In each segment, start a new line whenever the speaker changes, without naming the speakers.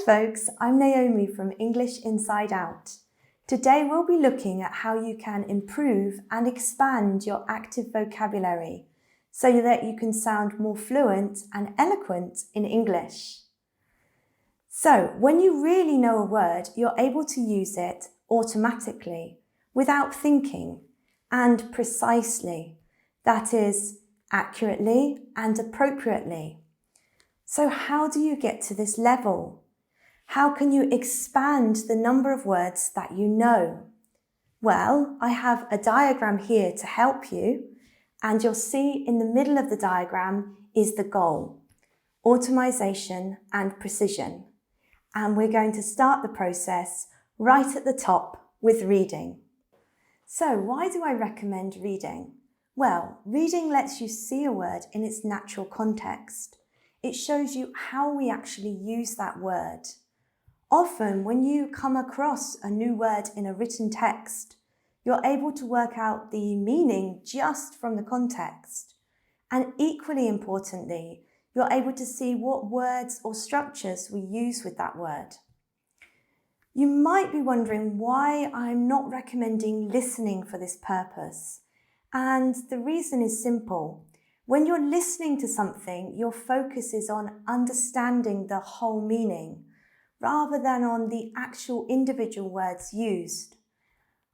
folks, I'm Naomi from English Inside Out. Today we'll be looking at how you can improve and expand your active vocabulary so that you can sound more fluent and eloquent in English. So, when you really know a word, you're able to use it automatically, without thinking, and precisely, that is, accurately and appropriately. So how do you get to this level? How can you expand the number of words that you know? Well, I have a diagram here to help you, and you'll see in the middle of the diagram is the goal, automation and precision. And we're going to start the process right at the top with reading. So why do I recommend reading? Well, reading lets you see a word in its natural context. It shows you how we actually use that word. Often, when you come across a new word in a written text, you're able to work out the meaning just from the context. And equally importantly, you're able to see what words or structures we use with that word. You might be wondering why I'm not recommending listening for this purpose. And the reason is simple. When you're listening to something, your focus is on understanding the whole meaning, rather than on the actual individual words used.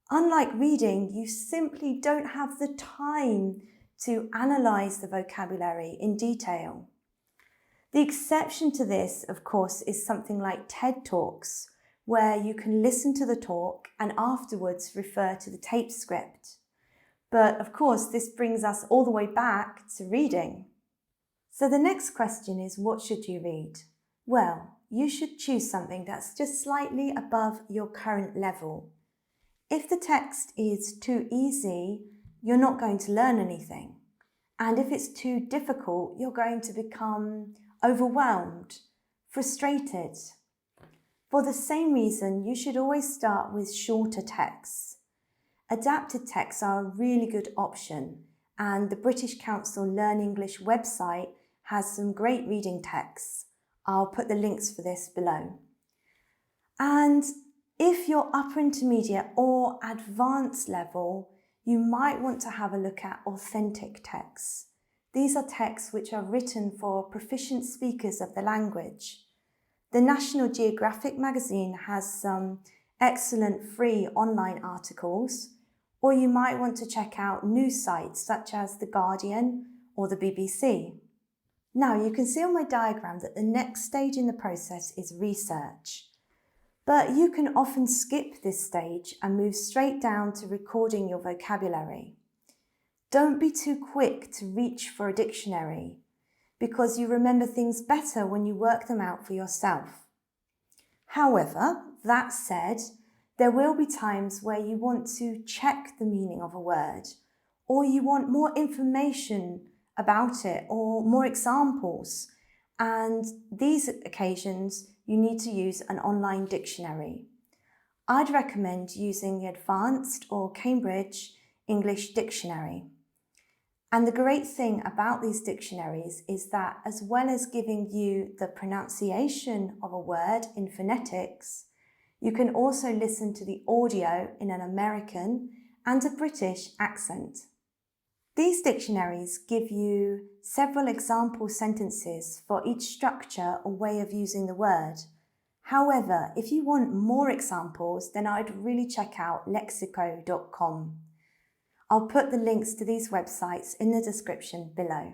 Unlike reading, you simply don't have the time to analyze the vocabulary in detail. The exception to this, of course, is something like TED Talks, where you can listen to the talk and afterwards refer to the tape script. But of course, this brings us all the way back to reading. So the next question is, what should you read? Well, you should choose something that's just slightly above your current level. If the text is too easy, you're not going to learn anything. And if it's too difficult, you're going to become overwhelmed, frustrated. For the same reason, you should always start with shorter texts. Adapted texts are a really good option, and the British Council Learn English website has some great reading texts. I'll put the links for this below. And if you're upper intermediate or advanced level, you might want to have a look at authentic texts. These are texts which are written for proficient speakers of the language. The National Geographic magazine has some excellent free online articles, or you might want to check out news sites such as The Guardian or the BBC. Now you can see on my diagram that the next stage in the process is research. But you can often skip this stage and move straight down to recording your vocabulary. Don't be too quick to reach for a dictionary, because you remember things better when you work them out for yourself. However, that said, there will be times where you want to check the meaning of a word, or you want more information about it, or more examples. And these occasions, you need to use an online dictionary. I'd recommend using the Advanced or Cambridge English Dictionary. And the great thing about these dictionaries is that as well as giving you the pronunciation of a word in phonetics, you can also listen to the audio in an American and a British accent. These dictionaries give you several example sentences for each structure or way of using the word. However, if you want more examples, then I'd really check out lexico.com. I'll put the links to these websites in the description below.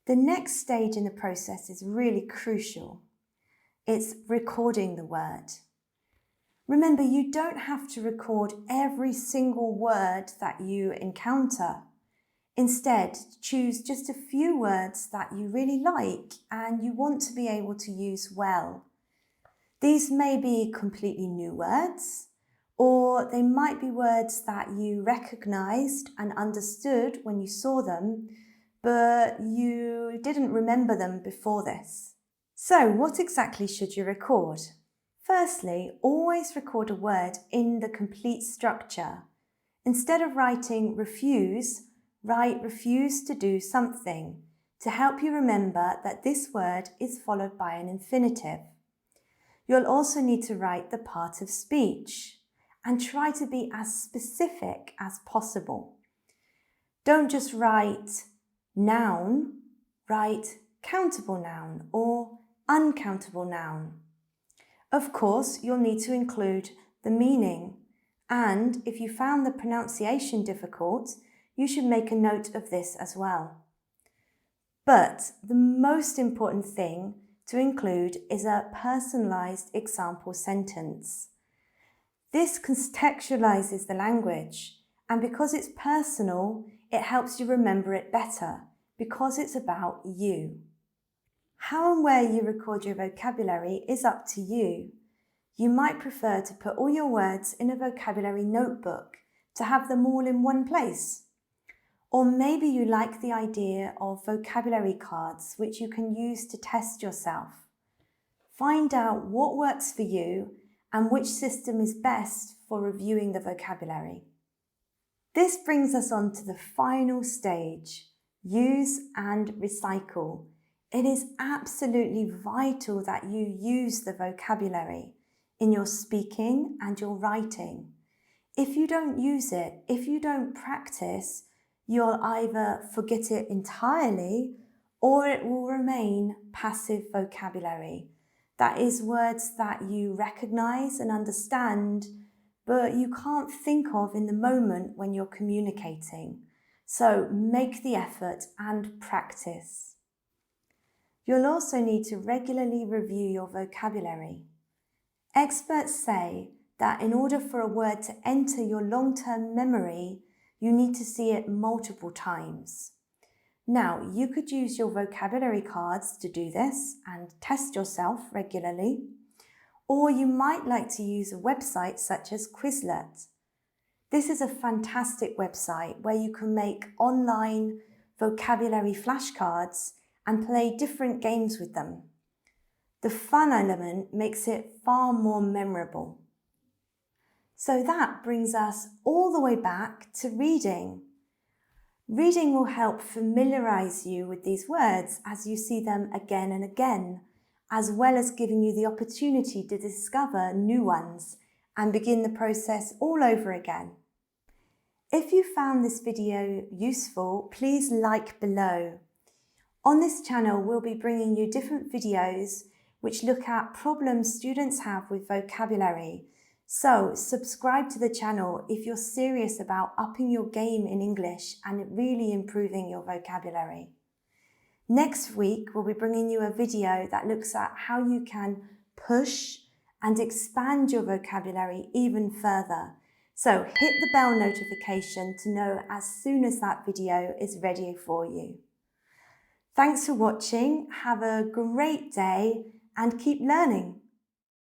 The next stage in the process is really crucial. It's recording the word. Remember, you don't have to record every single word that you encounter. Instead, choose just a few words that you really like and you want to be able to use well. These may be completely new words, or they might be words that you recognized and understood when you saw them, but you didn't remember them before this. So, what exactly should you record? Firstly, always record a word in the complete structure. Instead of writing refuse, write refuse to do something to help you remember that this word is followed by an infinitive. You'll also need to write the part of speech and try to be as specific as possible. Don't just write noun, write countable noun or uncountable noun. Of course, you'll need to include the meaning, and if you found the pronunciation difficult, you should make a note of this as well. But the most important thing to include is a personalized example sentence. This contextualizes the language, and because it's personal, it helps you remember it better, because it's about you. How and where you record your vocabulary is up to you. You might prefer to put all your words in a vocabulary notebook to have them all in one place. Or maybe you like the idea of vocabulary cards which you can use to test yourself. Find out what works for you and which system is best for reviewing the vocabulary. This brings us on to the final stage, use and recycle. It is absolutely vital that you use the vocabulary in your speaking and your writing. If you don't use it, if you don't practice, you'll either forget it entirely or it will remain passive vocabulary. That is words that you recognize and understand, but you can't think of in the moment when you're communicating. So make the effort and practice. You'll also need to regularly review your vocabulary. Experts say that in order for a word to enter your long-term memory, you need to see it multiple times. Now, you could use your vocabulary cards to do this and test yourself regularly, or you might like to use a website such as Quizlet. This is a fantastic website where you can make online vocabulary flashcards and play different games with them. The fun element makes it far more memorable. So that brings us all the way back to reading. Reading will help familiarize you with these words as you see them again and again, as well as giving you the opportunity to discover new ones and begin the process all over again. If you found this video useful, please like below. On this channel, we'll be bringing you different videos which look at problems students have with vocabulary. So subscribe to the channel if you're serious about upping your game in English and really improving your vocabulary. Next week, we'll be bringing you a video that looks at how you can push and expand your vocabulary even further. So hit the bell notification to know as soon as that video is ready for you. Thanks for watching, have a great day and keep learning.